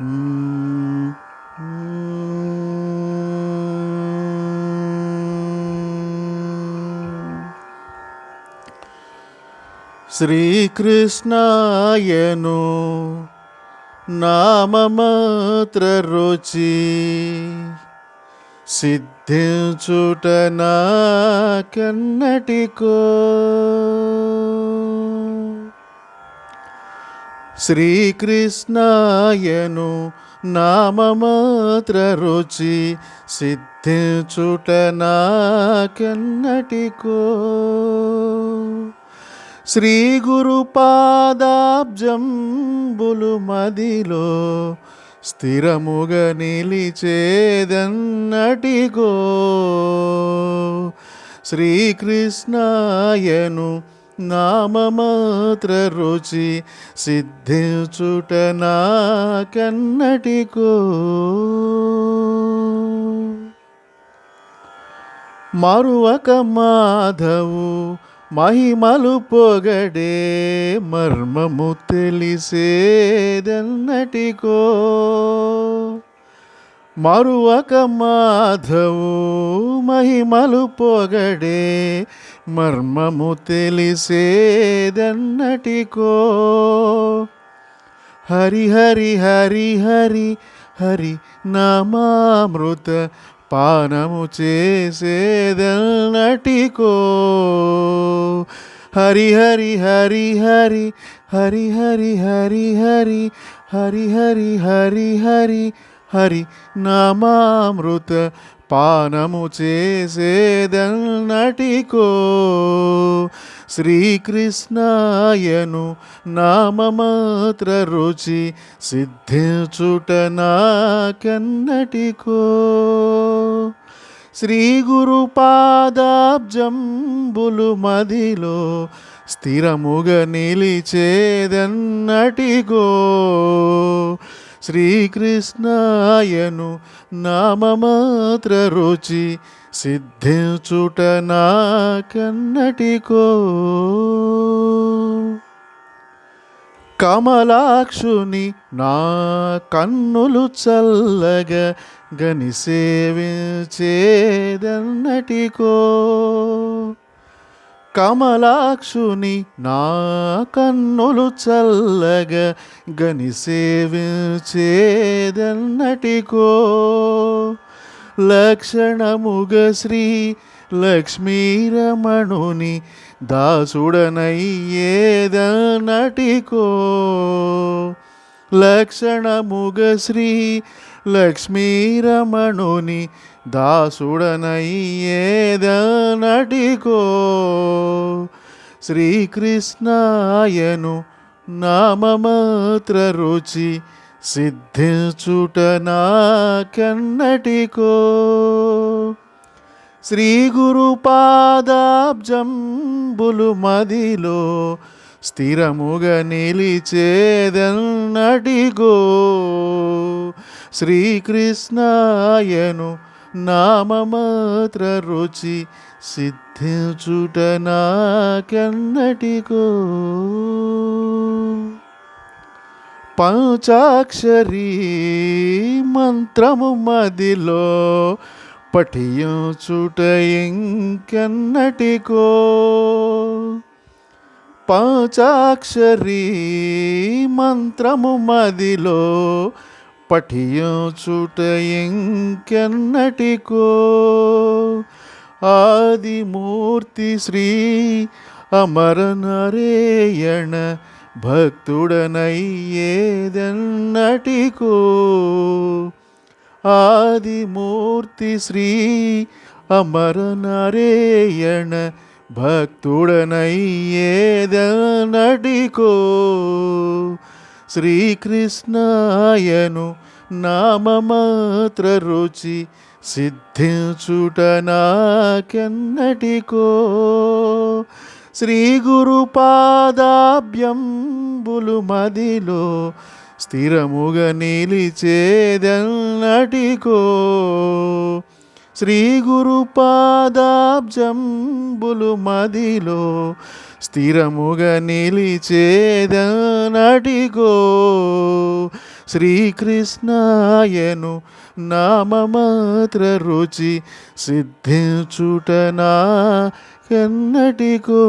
మ్మ్. శ్రీకృష్ణాయను నామమాత్ర రుచి సిద్ధించుట నాకెన్నటికో. శ్రీకృష్ణాయను నామమాత్ర రుచి సిద్ధించుట నాకెన్నటికో. శ్రీ గురు పాదాబ్జంబులు మదిలో స్థిరముగ నిలిచేదన్నటిగో. శ్రీకృష్ణాయను నామమాత్ర రుచి సిద్ధించుట నాకెన్నటికో. మరువక మాధవు మహిమలు పొగడే మర్మము తెలిసేదన్నటికో. మరువక మాధవు మహిమలు పొగడే మర్మము తెలిసేదన్నటికో. హరి హరి హరి హరి హరి నామామృత పానము చేసేదన్నటికో. హరి హరి హరి హరి హరి హరి హరి హరి హరి హరి హరి హరి హరి నామామృత పానము చేసేదన్నటికో. శ్రీకృష్ణాయను నామమాత్ర రుచి సిద్ధించుట నాకెన్నటికో. శ్రీ గురు పాదాబ్జంబులు మదిలో స్థిరముగ నిలిచేదన్నటిగో. శ్రీకృష్ణాయను నామమాత్ర రుచి సిద్ధించుట నాకెన్నటికో. కమలాక్షుని నా కన్నులు చల్లగా గని సేవించేదన్నటికో. కమలాక్షుని నా కన్నులు చల్లగా గని సేవించేదన్నటికో. లక్షణముగ శ్రీ లక్ష్మీరమణుని దాసుడనయ్యేదన్నటికో. లక్షణముగ శ్రీ లక్ష్మీరమణుని దాసుడనయ్యేదన్నటికో. శ్రీకృష్ణాయను నామమాత్ర రుచి సిద్ధించుట నాకెన్నటికో. శ్రీ గురు పాదాబ్జంబులు మదిలో స్థిరముగ నిలిచేదన్నటిగో. శ్రీకృష్ణాయను నామమాత్ర రుచి సిద్ధించుట నాకెన్నటికో. పంచాక్షరీ మంత్రము మదిలో పఠించుట ఇంకెన్నటికో. పంచాక్షరీ మంత్రము మదిలో పఠించుట ఇంకెన్నటికో. ఆదిమూర్తి శ్రీ అమరనారాయణ భక్తుడనయ్యేదన్నటికో. ఆదిమూర్తి శ్రీ అమరనారాయణ భక్తుడనయ్యేదన్నటికో. శ్రీకృష్ణాయను నామమాత్ర రుచి సిద్ధించుట నాకెన్నటికో. శ్రీ గురు పాదాబ్జంబులు మదిలో స్థిరముగ నిలిచేదన్నటికో. శ్రీ గురు పాదాబ్జంబులు మదిలో స్థిరముగ నిలిచేదన్నటిగో. శ్రీకృష్ణాయను నామమాత్ర రుచి సిద్ధించుటనా కన్నటికో